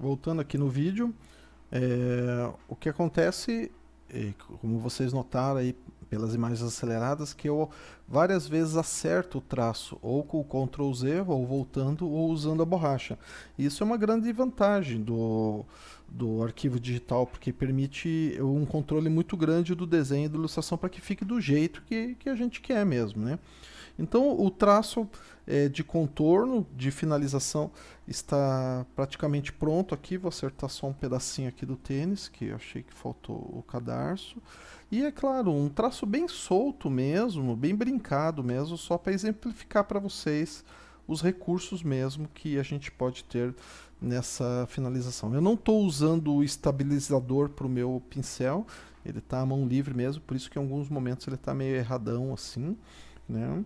voltando aqui no vídeo, o que acontece, como vocês notaram aí pelas imagens aceleradas, que eu várias vezes acerto o traço, ou com o Ctrl Z, ou voltando, ou usando a borracha. Isso é uma grande vantagem do arquivo digital, porque permite um controle muito grande do desenho e da ilustração para que fique do jeito que a gente quer mesmo, né? Então o traço de contorno, de finalização, está praticamente pronto aqui. Vou acertar só um pedacinho aqui do tênis, que eu achei que faltou o cadarço. E é claro, um traço bem solto mesmo, bem brincado mesmo, só para exemplificar para vocês os recursos mesmo que a gente pode ter nessa finalização. Eu não estou usando o estabilizador para o meu pincel, ele está à mão livre mesmo, por isso que em alguns momentos ele está meio erradão assim, né?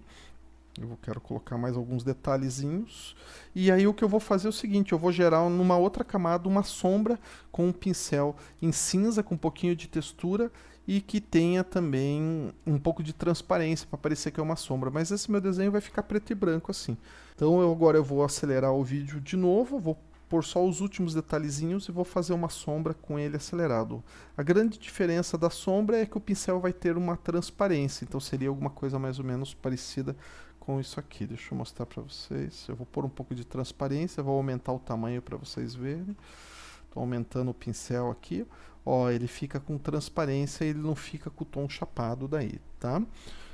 Eu quero colocar mais alguns detalhezinhos. E aí o que eu vou fazer é o seguinte, eu vou gerar numa outra camada uma sombra com um pincel em cinza, com um pouquinho de textura e que tenha também um pouco de transparência para parecer que é uma sombra. Mas esse meu desenho vai ficar preto e branco assim. Então agora eu vou acelerar o vídeo de novo, vou pôr só os últimos detalhezinhos e vou fazer uma sombra com ele acelerado. A grande diferença da sombra é que o pincel vai ter uma transparência, então seria alguma coisa mais ou menos parecida com isso aqui. Deixa eu mostrar para vocês. Eu vou pôr um pouco de transparência, vou aumentar o tamanho para vocês verem. Estou aumentando o pincel aqui. Ó, ele fica com transparência, ele não fica com o tom chapado daí, tá?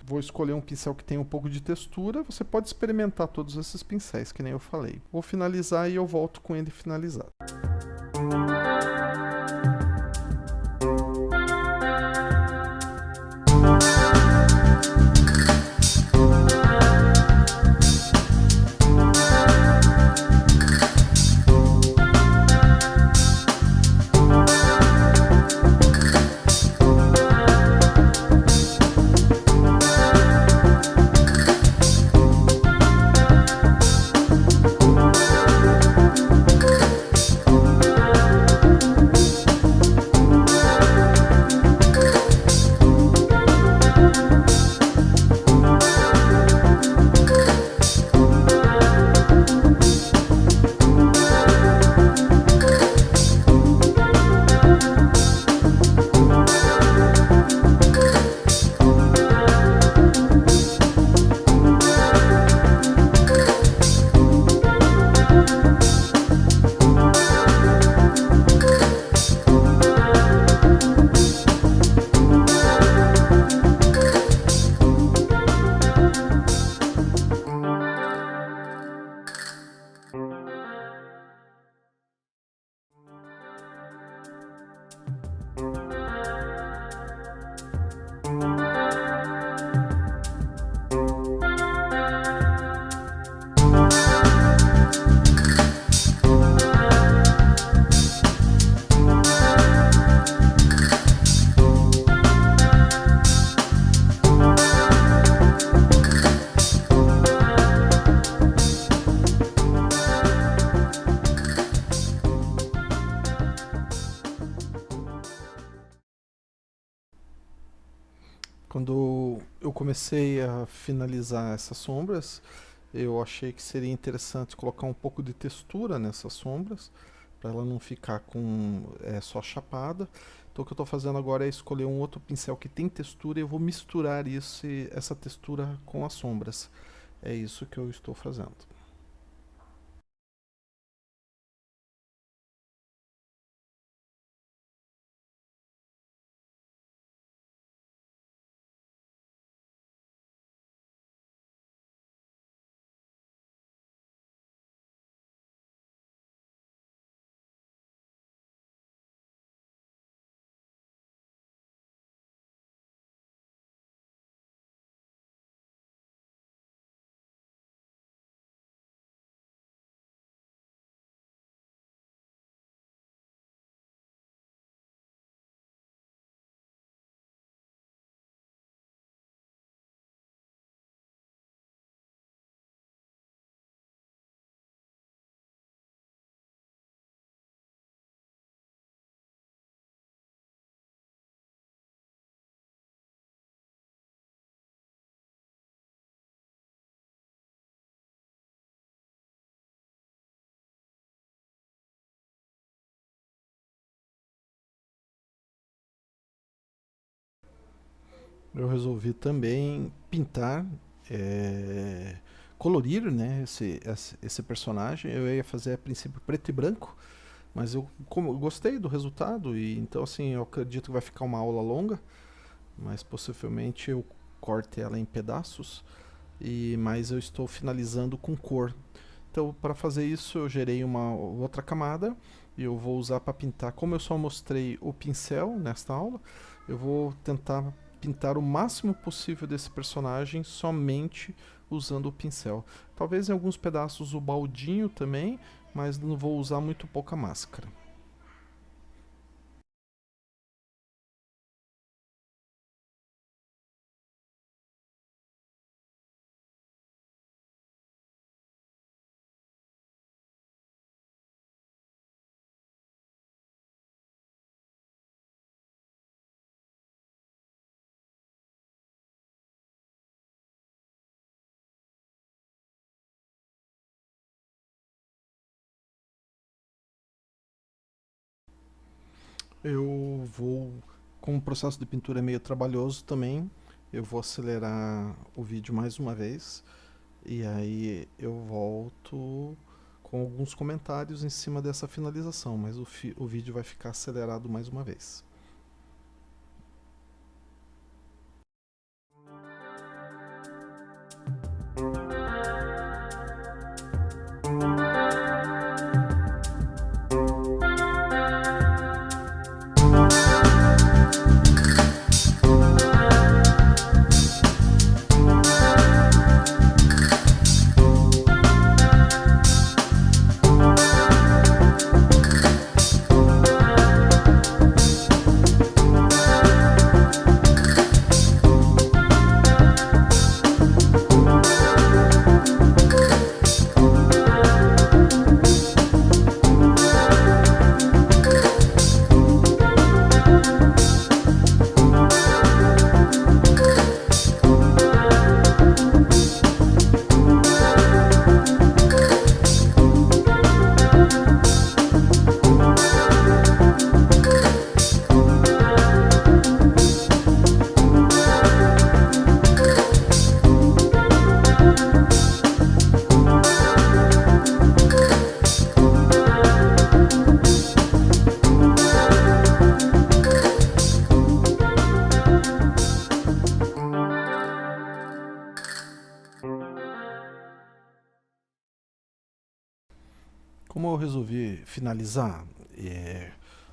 Vou escolher um pincel que tenha um pouco de textura. Você pode experimentar todos esses pincéis, que nem eu falei. Vou finalizar e eu volto com ele finalizado. Quando eu comecei a finalizar essas sombras, eu achei que seria interessante colocar um pouco de textura nessas sombras, para ela não ficar com só chapada. Então o que eu estou fazendo agora é escolher um outro pincel que tem textura e eu vou misturar essa textura com as sombras. É isso que eu estou fazendo. eu resolvi também pintar, é, colorir, né, esse personagem. Eu ia fazer a princípio preto e branco, mas eu gostei do resultado e então assim eu acredito que vai ficar uma aula longa, mas possivelmente eu corte ela em pedaços. Mas eu estou finalizando com cor. Então, para fazer isso, eu gerei uma outra camada e eu vou usar para pintar. Como eu só mostrei o pincel nesta aula, eu vou tentar pintar o máximo possível desse personagem somente usando o pincel. Talvez em alguns pedaços o baldinho também, mas não vou usar muito pouca máscara. Eu vou, como o processo de pintura é meio trabalhoso também, eu vou acelerar o vídeo mais uma vez e aí eu volto com alguns comentários em cima dessa finalização, mas o vídeo vai ficar acelerado mais uma vez. Como eu resolvi finalizar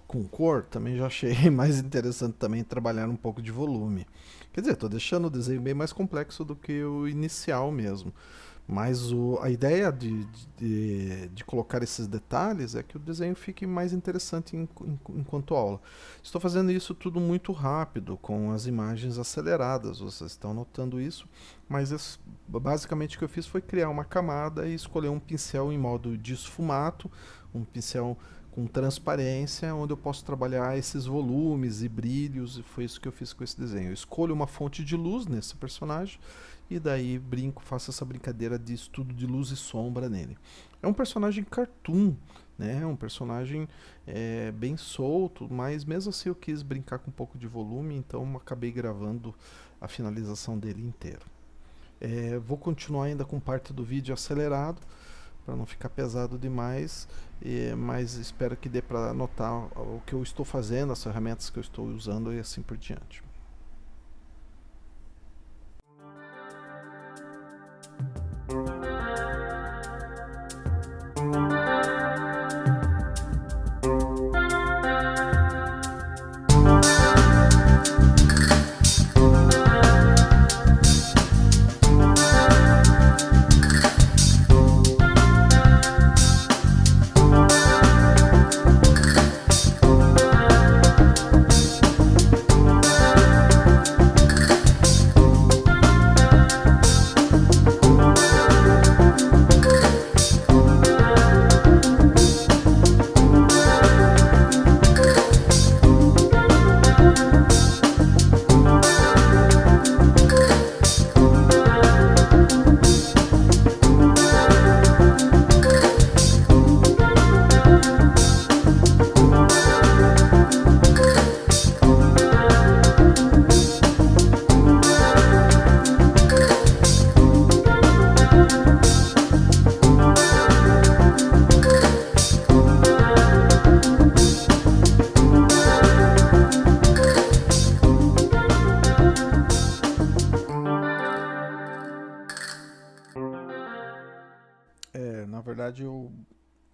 com cor, também já achei mais interessante também trabalhar um pouco de volume. Quer dizer, estou deixando o desenho bem mais complexo do que o inicial mesmo. Mas a ideia de colocar esses detalhes é que o desenho fique mais interessante enquanto aula. Estou fazendo isso tudo muito rápido, com as imagens aceleradas, vocês estão notando isso, mas basicamente o que eu fiz foi criar uma camada e escolher um pincel em modo de esfumato, um pincel com transparência, onde eu posso trabalhar esses volumes e brilhos, e foi isso que eu fiz com esse desenho. Eu escolho uma fonte de luz nesse personagem, e daí brinco, faço essa brincadeira de estudo de luz e sombra nele. É um personagem cartoon, né? Um personagem bem solto, mas mesmo assim eu quis brincar com um pouco de volume, então acabei gravando a finalização dele inteiro. Vou continuar ainda com parte do vídeo acelerado, para não ficar pesado demais, mas espero que dê para notar o que eu estou fazendo, as ferramentas que eu estou usando e assim por diante. verdade, eu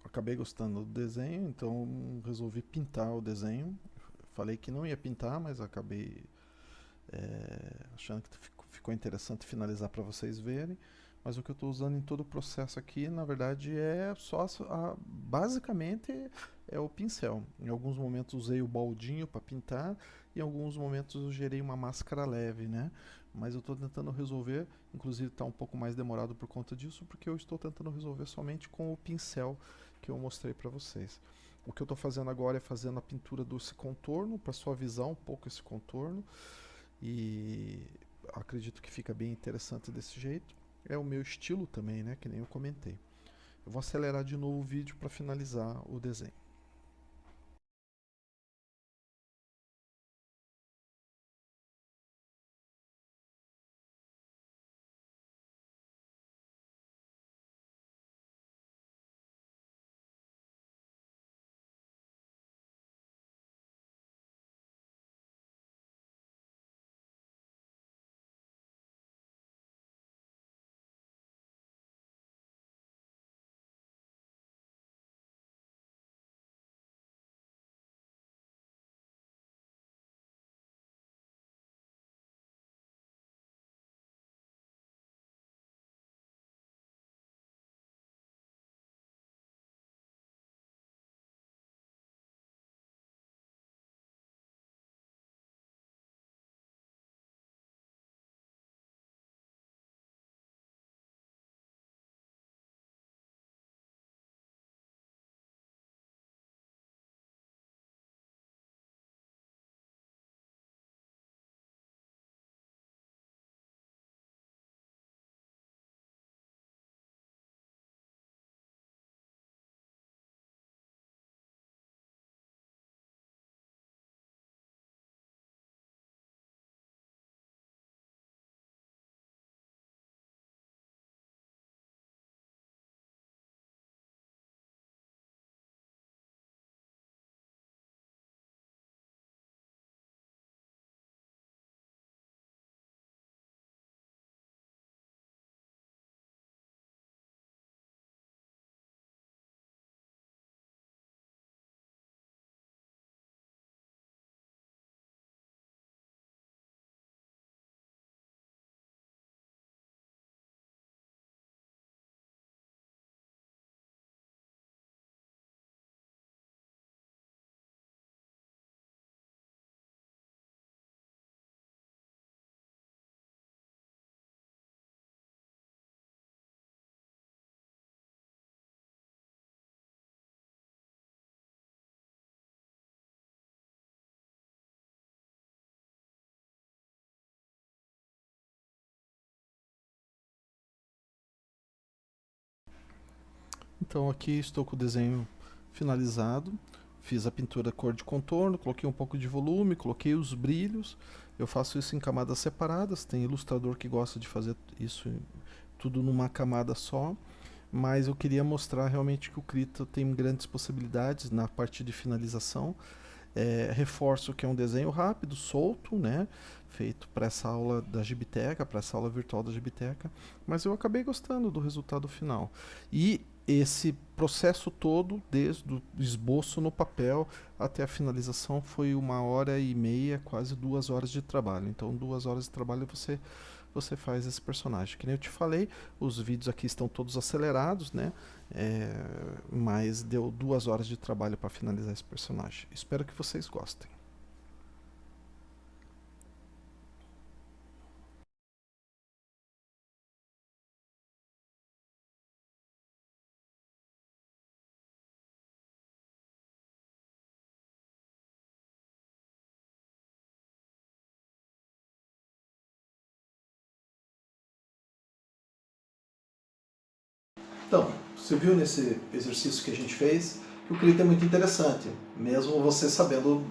acabei gostando do desenho, então resolvi pintar o desenho. Falei que não ia pintar, mas acabei achando que ficou interessante finalizar para vocês verem. Mas o que eu estou usando em todo o processo aqui, na verdade, é só basicamente é o pincel. Em alguns momentos usei o baldinho para pintar, e em alguns momentos eu gerei uma máscara leve, né? Mas eu estou tentando resolver, inclusive está um pouco mais demorado por conta disso, porque eu estou tentando resolver somente com o pincel que eu mostrei para vocês. O que eu estou fazendo agora é fazendo a pintura desse contorno para suavizar um pouco esse contorno, e acredito que fica bem interessante desse jeito. É o meu estilo também, né? Que nem eu comentei. Eu vou acelerar de novo o vídeo para finalizar o desenho. Então aqui estou com o desenho finalizado. Fiz a pintura cor de contorno, coloquei um pouco de volume, coloquei os brilhos. Eu faço isso em camadas separadas. Tem ilustrador que gosta de fazer isso tudo numa camada só. Mas eu queria mostrar realmente que o Krita tem grandes possibilidades na parte de finalização. Reforço que é um desenho rápido, solto, né? Feito para essa aula da Gibiteca, para essa aula virtual da Gibiteca, mas eu acabei gostando do resultado final. E esse processo todo, desde o esboço no papel até a finalização, foi 1h30, quase 2 horas de trabalho. Então, 2 horas de trabalho você faz esse personagem. Que nem eu te falei, os vídeos aqui estão todos acelerados, né? Mas deu 2 horas de trabalho para finalizar esse personagem. Espero que vocês gostem. Então, você viu nesse exercício que a gente fez que o Krita é muito interessante, mesmo você sabendo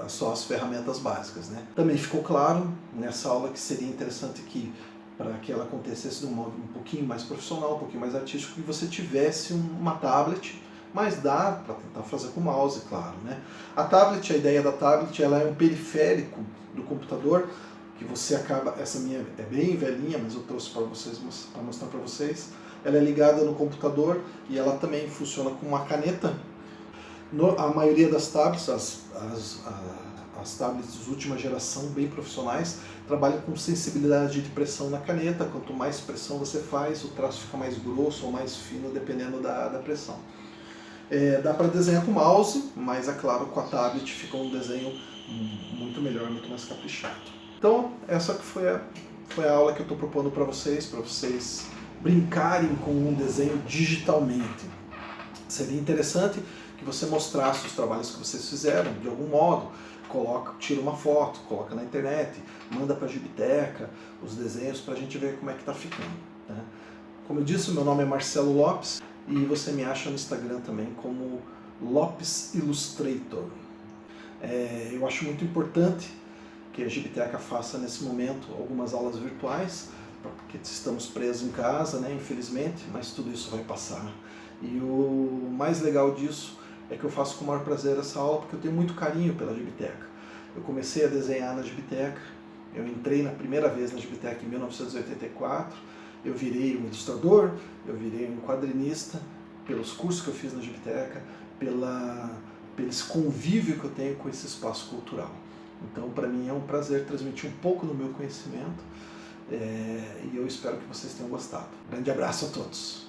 só as ferramentas básicas, né? Também ficou claro nessa aula que seria interessante que, para que ela acontecesse de um modo um pouquinho mais profissional, um pouquinho mais artístico, que você tivesse uma tablet, mas dá para tentar fazer com o mouse, claro, né? A tablet, a ideia da tablet, ela é um periférico do computador que você acaba, essa minha é bem velhinha, mas eu trouxe para vocês, para mostrar para vocês. Ela é ligada no computador e ela também funciona com uma caneta. A maioria das tablets, as tablets de última geração, bem profissionais, trabalham com sensibilidade de pressão na caneta. Quanto mais pressão você faz, o traço fica mais grosso ou mais fino, dependendo da pressão. Dá para desenhar com mouse, mas é claro, com a tablet fica um desenho muito melhor, muito mais caprichado. Então, essa que foi a aula que eu estou propondo para vocês brincarem com um desenho digitalmente. Seria interessante que você mostrasse os trabalhos que vocês fizeram, de algum modo. Tira uma foto, coloca na internet, manda para a Gibiteca os desenhos para a gente ver como é que está ficando. Né? Como eu disse, meu nome é Marcelo Lopes e você me acha no Instagram também como Lopes Illustrator. Eu acho muito importante que a Gibiteca faça nesse momento algumas aulas virtuais, porque estamos presos em casa, né, infelizmente, mas tudo isso vai passar. E o mais legal disso é que eu faço com o maior prazer essa aula, porque eu tenho muito carinho pela Gibiteca. Eu comecei a desenhar na Gibiteca, eu entrei na primeira vez na Gibiteca em 1984, eu virei um ilustrador, eu virei um quadrinista, pelos cursos que eu fiz na Gibiteca, pelo esse convívio que eu tenho com esse espaço cultural. Então, para mim é um prazer transmitir um pouco do meu conhecimento e eu espero que vocês tenham gostado. Grande abraço a todos!